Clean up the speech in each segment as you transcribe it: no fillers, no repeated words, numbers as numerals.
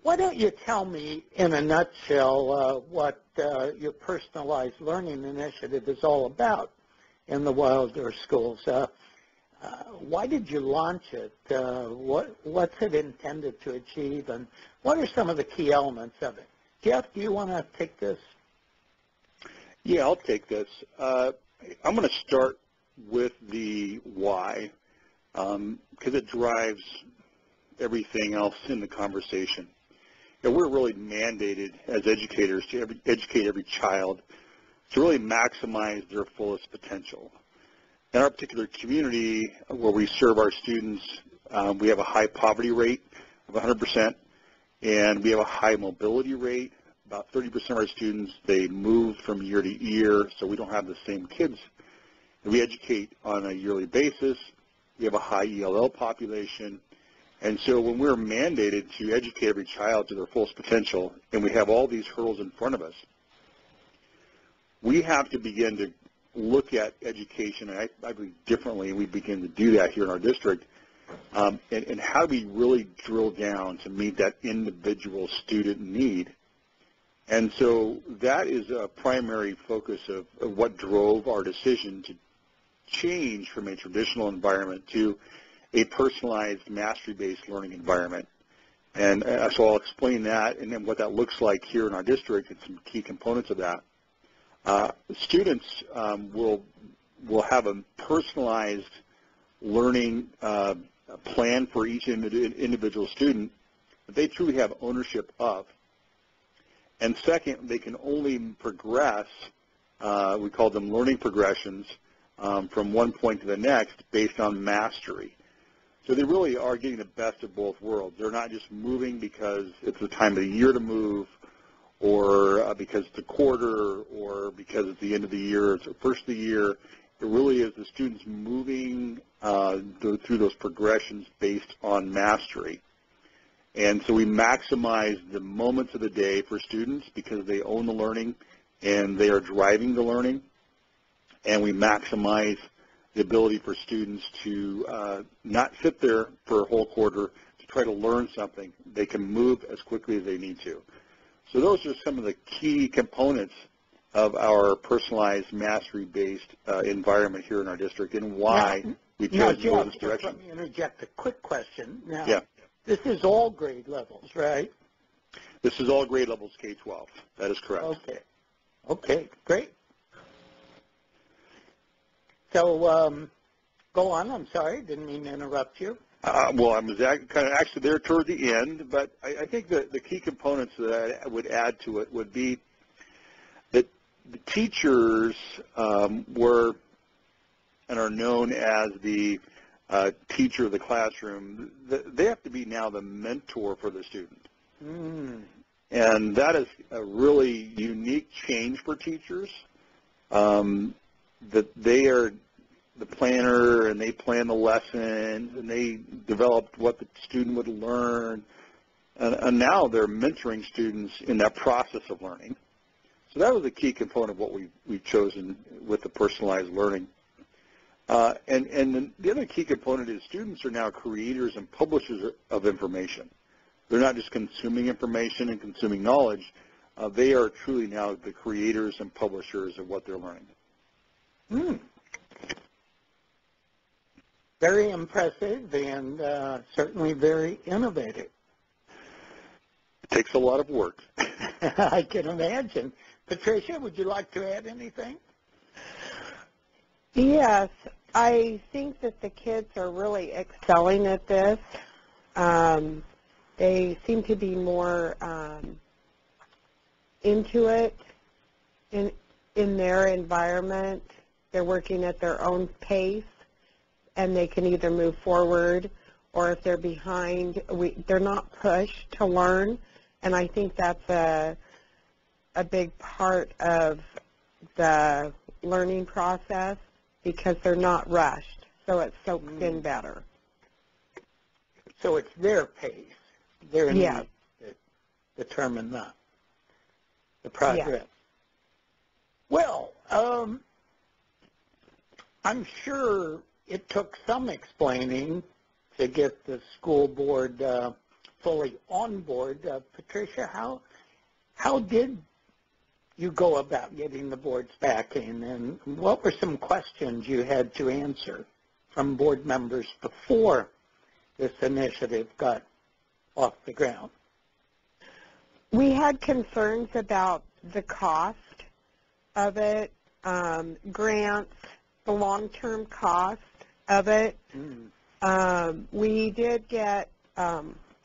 Why don't you tell me in a nutshell what your personalized learning initiative is all about in the Wilder schools? Why did you launch it? What's it intended to achieve, and what are some of the key elements of it? Jeff, do you want to take this? Yeah, I'll take this. I'm going to start with the why, because it drives everything else in the conversation. We're really mandated as educators to educate every child to really maximize their fullest potential. In our particular community where we serve our students, we have a high poverty rate of 100%, and we have a high mobility rate. About 30% of our students, they move from year to year, so we don't have the same kids. We educate on a yearly basis. We have a high ELL population. And so when we're mandated to educate every child to their fullest potential, and we have all these hurdles in front of us, we have to begin to look at education, and I believe differently, and we begin to do that here in our district, and how do we really drill down to meet that individual student need. And so that is a primary focus of what drove our decision to change from a traditional environment to a personalized mastery-based learning environment. And so I'll explain that and then what that looks like here in our district and some key components of that. Students will have a personalized learning plan for each individual student that they truly have ownership of. And second, they can only progress, we call them learning progressions, from one point to the next based on mastery. So they really are getting the best of both worlds. They're not just moving because it's the time of the year to move, or because it's a quarter, or because it's the end of the year, it's the first of the year. It really is the students moving through those progressions based on mastery. And so we maximize the moments of the day for students because they own the learning and they are driving the learning. And we maximize the ability for students to not sit there for a whole quarter to try to learn something. They can move as quickly as they need to. So those are some of the key components of our personalized mastery-based environment here in our district and why we chose to go in this direction. Let me interject a quick question. Now, yeah. This is all grade levels, right? This is all grade levels K-12. That is correct. Okay. Okay, great. So go on. I'm sorry. Didn't mean to interrupt you. Well, I was kind of actually there toward the end, but I think that the key components that I would add to it would be that the teachers were and are known as the teacher of the classroom. They have to be now the mentor for the student. Mm. And that is a really unique change for teachers, that they are the planner and they plan the lessons and they developed what the student would learn. And now they're mentoring students in that process of learning. So that was a key component of what we've chosen with the personalized learning. And the other key component is students are now creators and publishers of information. They're not just consuming information and consuming knowledge. They are truly now the creators and publishers of what they're learning. Mm. Very impressive and certainly very innovative. It takes a lot of work. I can imagine. Patricia, would you like to add anything? Yes, I think that the kids are really excelling at this. They seem to be more into it in their environment. They're working at their own pace, and they can either move forward or if they're behind, they're not pushed to learn. And I think that's a big part of the learning process because they're not rushed, so it soaks in better. So it's their pace. Their needs that determine the progress. Yes. Well, I'm sure it took some explaining to get the school board fully on board. Patricia, how did you go about getting the board's backing, and what were some questions you had to answer from board members before this initiative got off the ground? We had concerns about the cost of it, grants, the long-term cost of it. We did get,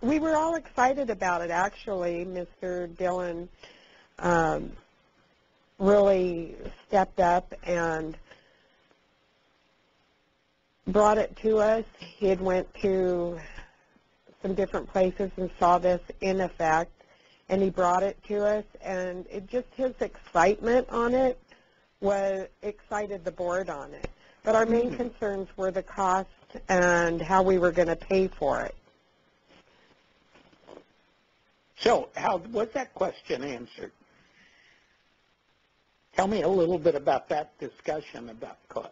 we were all excited about it, actually. Mr. Dillon really stepped up and brought it to us. He had went to some different places and saw this in effect, and he brought it to us, and it just, his excitement on it excited the board on it. But our main concerns were the cost and how we were going to pay for it. So how was that question answered? Tell me a little bit about that discussion about cost.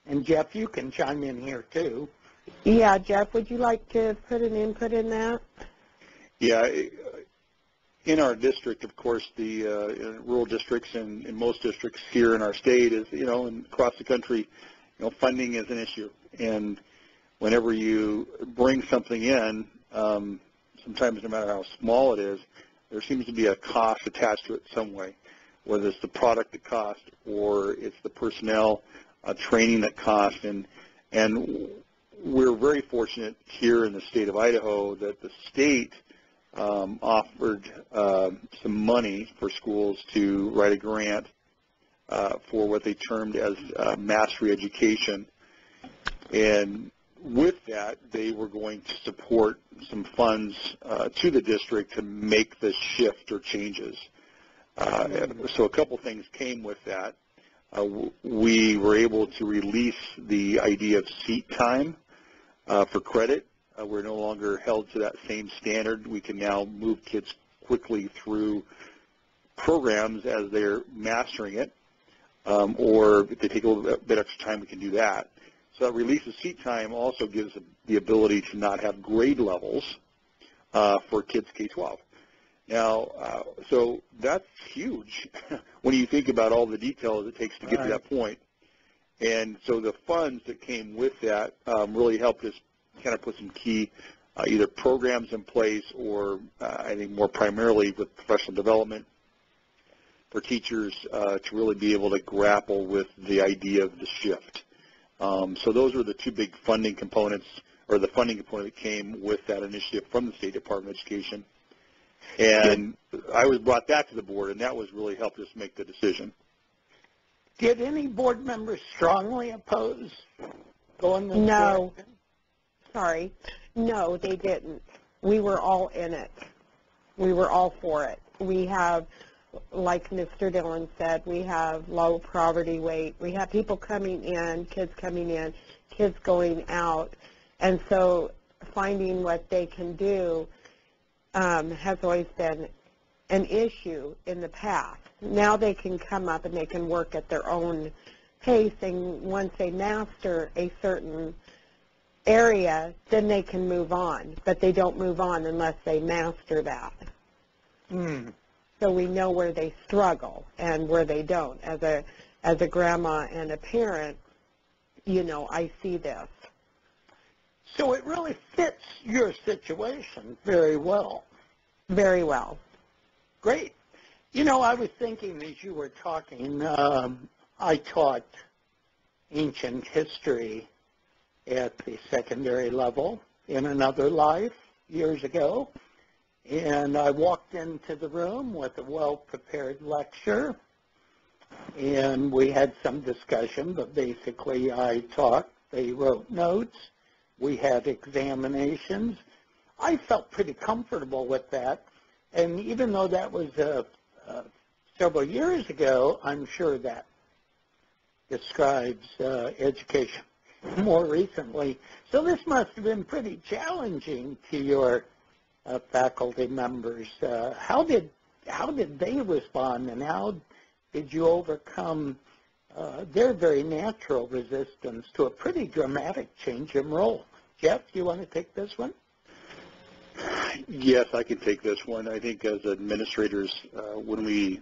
And Jeff, you can chime in here too. Yeah, Jeff, would you like to put an input in that? Yeah, in our district, of course, the rural districts and in most districts here in our state is, and across the country, funding is an issue. And whenever you bring something in, sometimes no matter how small it is, there seems to be a cost attached to it some way, whether it's the product that costs or it's the personnel training that costs. And we're very fortunate here in the state of Idaho that the state offered some money for schools to write a grant for what they termed as mastery education. And with that, they were going to support some funds to the district to make the shift or changes. So a couple things came with that. We were able to release the idea of seat time for credit. We're no longer held to that same standard. We can now move kids quickly through programs as they're mastering it, or if they take a little bit extra time, we can do that. So that release of seat time also gives the ability to not have grade levels for kids K-12. Now, so that's huge when you think about all the details it takes to get to that point. And so the funds that came with that really helped us kind of put some key either programs in place or I think more primarily with professional development for teachers to really be able to grapple with the idea of the shift. So those were the two big funding components, or the funding component that came with that initiative from the State Department of Education. And I was brought that to the board, and that was really helped us make the decision. Did any board members strongly oppose going this No. direction? Sorry. No, they didn't. We were all in it. We were all for it. We have, like Mr. Dillon said, we have low poverty rate. We have people coming in, kids going out. And so finding what they can do has always been an issue in the past. Now they can come up and they can work at their own pace, and once they master a certain area, then they can move on. But they don't move on unless they master that. So we know where they struggle and where they don't. As a grandma and a parent, I see this. So it really fits your situation very well. Very well. Great. I was thinking as you were talking, I taught ancient history at the secondary level in another life years ago. And I walked into the room with a well-prepared lecture, and we had some discussion, but basically I talked, they wrote notes, we had examinations. I felt pretty comfortable with that, and even though that was several years ago, I'm sure that describes education more recently. So this must have been pretty challenging to your faculty members. How did they respond, and how did you overcome their very natural resistance to a pretty dramatic change in role? Jeff, do you want to take this one? Yes, I can take this one. I think as administrators, when we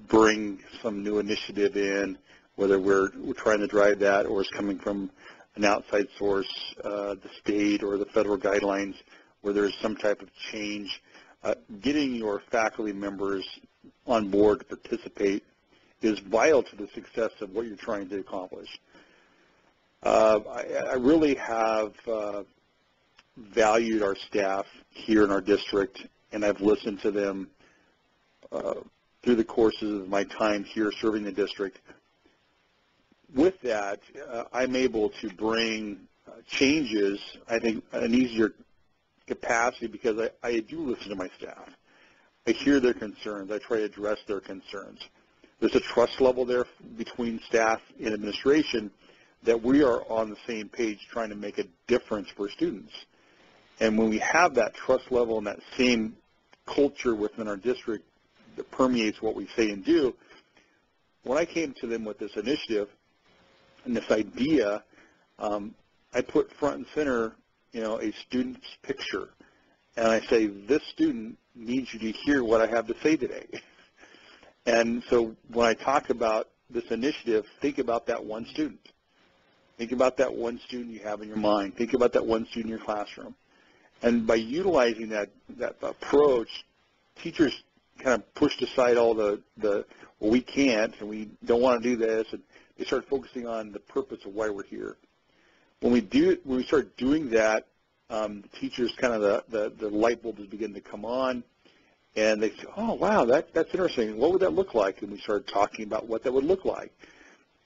bring some new initiative in, whether we're trying to drive that or it's coming from an outside source, the state or the federal guidelines, where there's some type of change, getting your faculty members on board to participate is vital to the success of what you're trying to accomplish. I really have valued our staff here in our district, and I've listened to them through the courses of my time here serving the district. With that, I'm able to bring changes, I think, an easier capacity because I do listen to my staff. I hear their concerns. I try to address their concerns. There's a trust level there between staff and administration that we are on the same page trying to make a difference for students. And when we have that trust level and that same culture within our district that permeates what we say and do, when I came to them with this initiative and this idea, I put front and center, a student's picture. And I say, this student needs you to hear what I have to say today. And so when I talk about this initiative, think about that one student. Think about that one student you have in your mind. Think about that one student in your classroom. And by utilizing that approach, teachers kind of pushed aside all the well, we can't and we don't want to do this, and they start focusing on the purpose of why we're here. When we start doing that, the teachers kind of the light bulbs begin to come on, and they say, oh wow, that's interesting. What would that look like? And we started talking about what that would look like.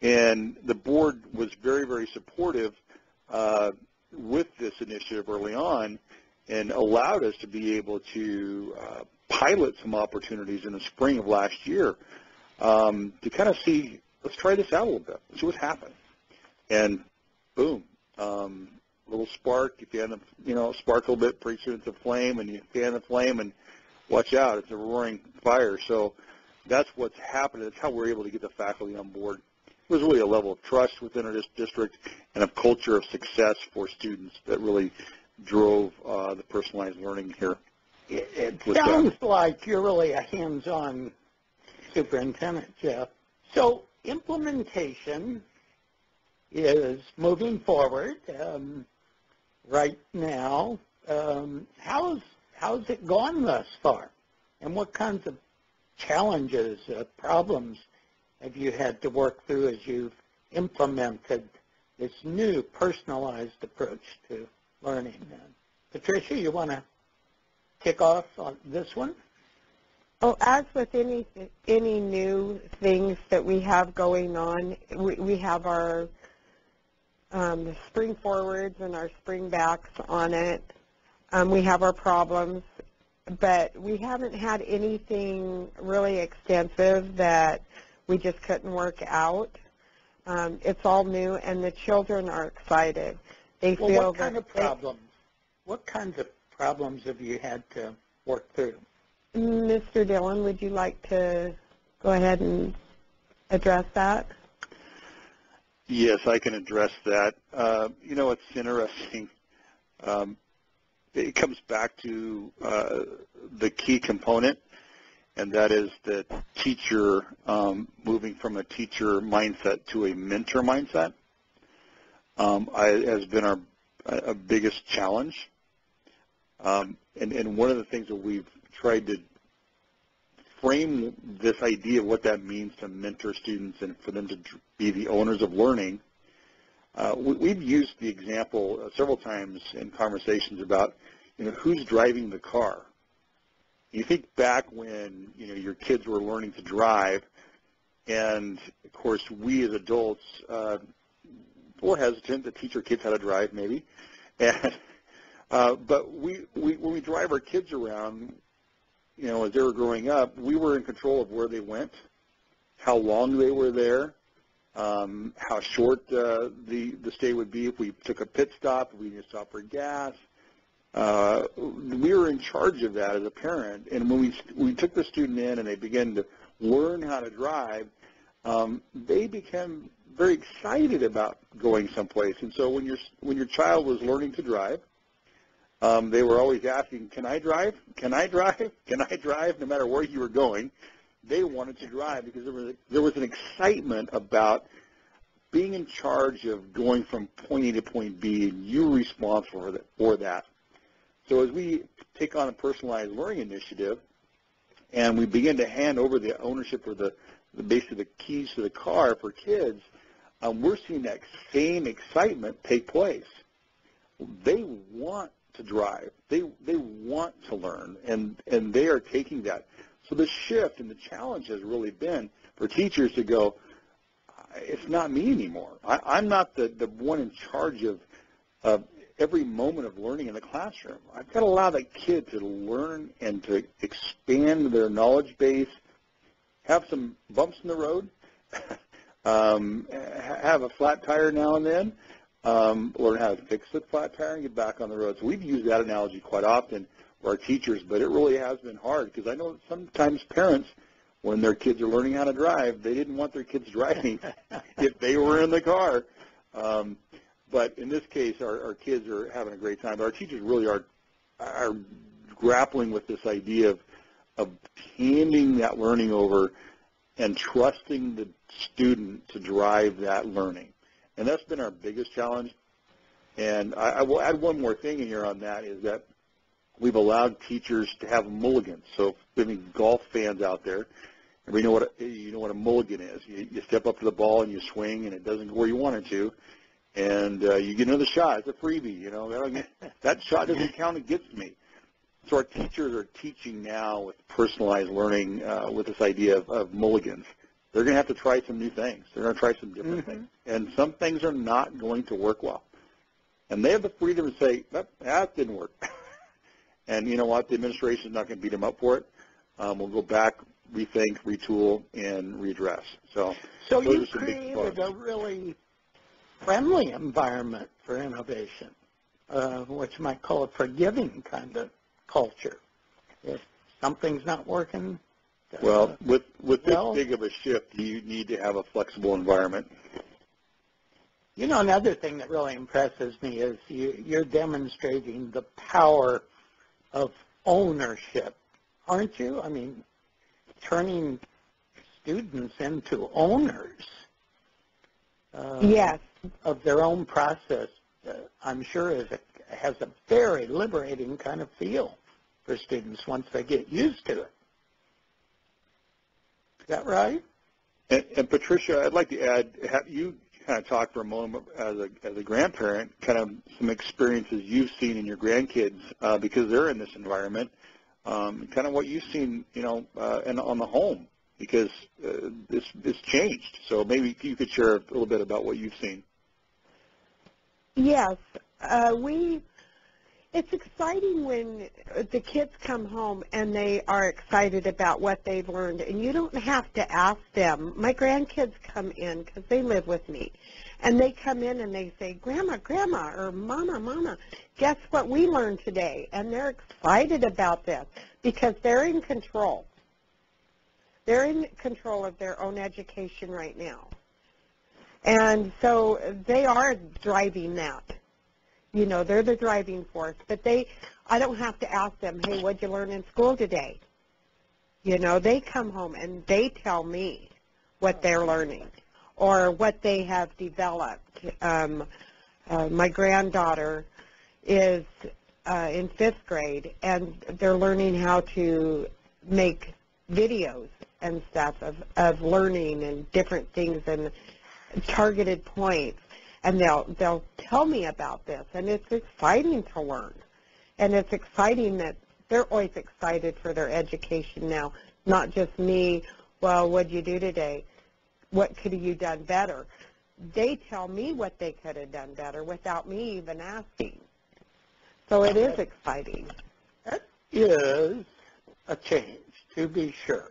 And the board was very, very supportive with this initiative early on and allowed us to be able to pilot some opportunities in the spring of last year to kind of see, let's try this out a little bit, see what's happening. And boom, little spark. You fan the, spark a little bit, pretty soon it's a flame, and you fan the flame, and watch out, it's a roaring fire. So that's what's happening. That's how we're able to get the faculty on board. It was really a level of trust within our district and a culture of success for students that really drove the personalized learning here. It sounds like you're really a hands-on superintendent, Jeff. So implementation is moving forward right now. How's it gone thus far? And what kinds of challenges, problems have you had to work through as you've implemented this new personalized approach to learning? Patricia, you want to kick off on this one? Oh, as with any new things that we have going on, we have our spring forwards and our spring backs on it. We have our problems, but we haven't had anything really extensive that we just couldn't work out. It's all new, and the children are excited. They feel what kind of problems? What kinds of problems have you had to work through? Mr. Dillon, would you like to go ahead and address that? Yes, I can address that. It's interesting. It comes back to the key component, and that is the teacher moving from a teacher mindset to a mentor mindset has been our biggest challenge. And one of the things that we've tried to frame this idea of what that means to mentor students and for them to be the owners of learning, we've used the example several times in conversations about, who's driving the car. You think back when, your kids were learning to drive, and, of course, we as adults were hesitant to teach our kids how to drive, maybe. And, but when we drive our kids around, as they were growing up, we were in control of where they went, how long they were there, how short the stay would be if we took a pit stop, if we needed to stop for gas. We were in charge of that as a parent. And when we took the student in and they began to learn how to drive, they became very excited about going someplace. And so when your child was learning to drive, They were always asking, can I drive? Can I drive? Can I drive? No matter where you were going, they wanted to drive because there was an excitement about being in charge of going from point A to point B, and you were responsible for that. So as we take on a personalized learning initiative, and we begin to hand over the ownership of basically the keys to the car for kids, we're seeing that same excitement take place. They want to drive. They want to learn, and they are taking that. So the shift and the challenge has really been for teachers to go, it's not me anymore. I'm not the one in charge of every moment of learning in the classroom. I've got to allow that kid to learn and to expand their knowledge base, have some bumps in the road, have a flat tire now and then, learn how to fix the flat tire and get back on the road. So we've used that analogy quite often for our teachers, but it really has been hard because I know that sometimes parents, when their kids are learning how to drive, they didn't want their kids driving if they were in the car. But in this case, our kids are having a great time. But our teachers really are grappling with this idea of handing that learning over and trusting the student to drive that learning. And that's been our biggest challenge. And I will add one more thing in here on that is that we've allowed teachers to have mulligans. So if we have any golf fans out there, and we know what a mulligan is. You step up to the ball and you swing, and it doesn't go where you want it to, and you get another shot. It's a freebie, you know. That shot doesn't count against me. So our teachers are teaching now with personalized learning with this idea of mulligans. They're going to have to try some new things. They're going to try some different things, and some things are not going to work well. And they have the freedom to say, that didn't work. And you know what? The administration is not going to beat them up for it. We'll go back, rethink, retool, and redress. So you created a really friendly environment for innovation, which you might call a forgiving kind of culture. If something's not working, well, with this big of a shift, you need to have a flexible environment. You know, another thing that really impresses me is you're demonstrating the power of ownership, aren't you? I mean, turning students into owners yes. of their own process, I'm sure has a very liberating kind of feel for students once they get used to it. Is that right? And Patricia, I'd like to add, have you kind of talk for a moment as a grandparent, kind of some experiences you've seen in your grandkids because they're in this environment, kind of what you've seen, you know, and on the home because this changed. So maybe you could share a little bit about what you've seen. Yes, it's exciting when the kids come home and they are excited about what they've learned, and you don't have to ask them. My grandkids come in because they live with me, and they come in and they say, Grandma, Grandma, or Mama, Mama, guess what we learned today? And they're excited about this because they're in control. They're in control of their own education right now. And so they are driving that. You know, they're the driving force. But I don't have to ask them, hey, what'd you learn in school today? You know, they come home and they tell me what they're learning or what they have developed. My granddaughter is in 5th grade, and they're learning how to make videos and stuff of learning and different things and targeted points. And they'll tell me about this, and it's exciting to learn. And it's exciting that they're always excited for their education now, not just me, well, what'd you do today? What could you done better? They tell me what they could have done better without me even asking. So it is exciting. That is a change, to be sure.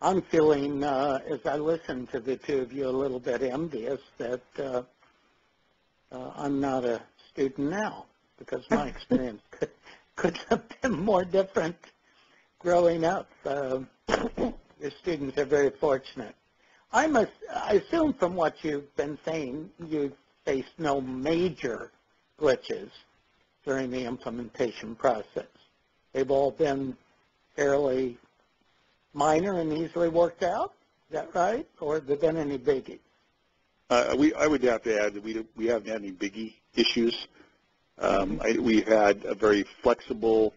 I'm feeling, as I listen to the two of you, a little bit envious that I'm not a student now because my experience could have been more different growing up. Your students are very fortunate. I assume from what you've been saying, you've faced no major glitches during the implementation process? They've all been fairly minor and easily worked out, is that right? Or have there been any biggies? I would have to add that we haven't had any biggie issues. We've had a very flexible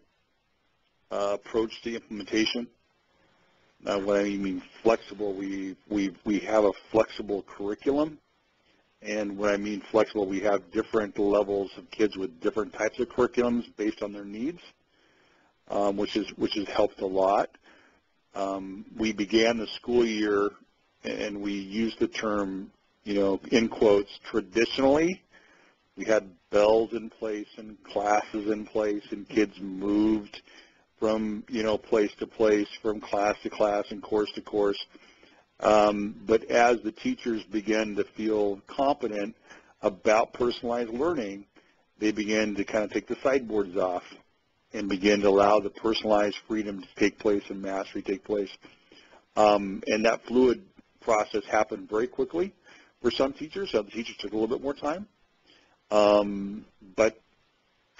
approach to implementation. When I mean flexible, we have a flexible curriculum, and when I mean flexible, we have different levels of kids with different types of curriculums based on their needs, which has helped a lot. We began the school year, and we used the term, in quotes, traditionally. We had bells in place and classes in place, and kids moved from, place to place, from class to class and course to course. But as the teachers began to feel confident about personalized learning, they began to kind of take the sideboards off and begin to allow the personalized freedom to take place and mastery take place. And that fluid process happened very quickly for some teachers. Some teachers took a little bit more time. But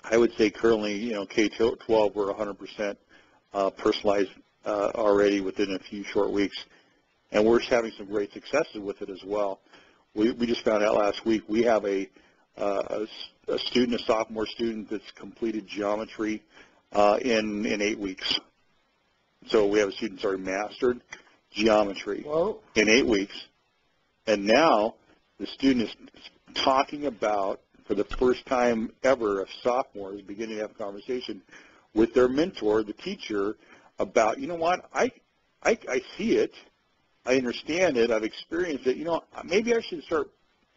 I would say currently, K-12, we're 100% personalized already within a few short weeks. And we're having some great successes with it as well. We just found out last week we have a sophomore student that's completed geometry in 8 weeks. So we have a student that's already mastered geometry in 8 weeks. And now the student is talking about, for the first time ever, of sophomores beginning to have a conversation with their mentor, the teacher, about, what, I see it, I understand it, I've experienced it, maybe I should start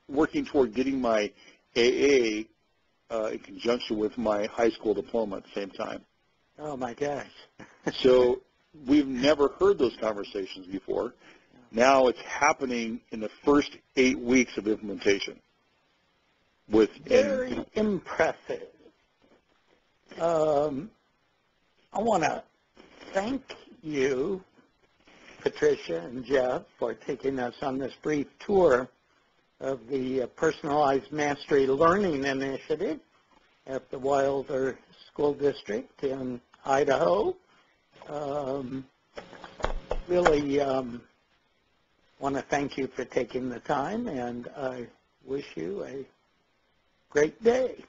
working toward getting my AA in conjunction with my high school diploma at the same time. Oh, my gosh. So we've never heard those conversations before. Now it's happening in the first 8 weeks of implementation. Very impressive. I want to thank you, Patricia and Jeff, for taking us on this brief tour of the Personalized Mastery Learning Initiative at the Wilder School District in Idaho. Really want to thank you for taking the time, and I wish you a great day.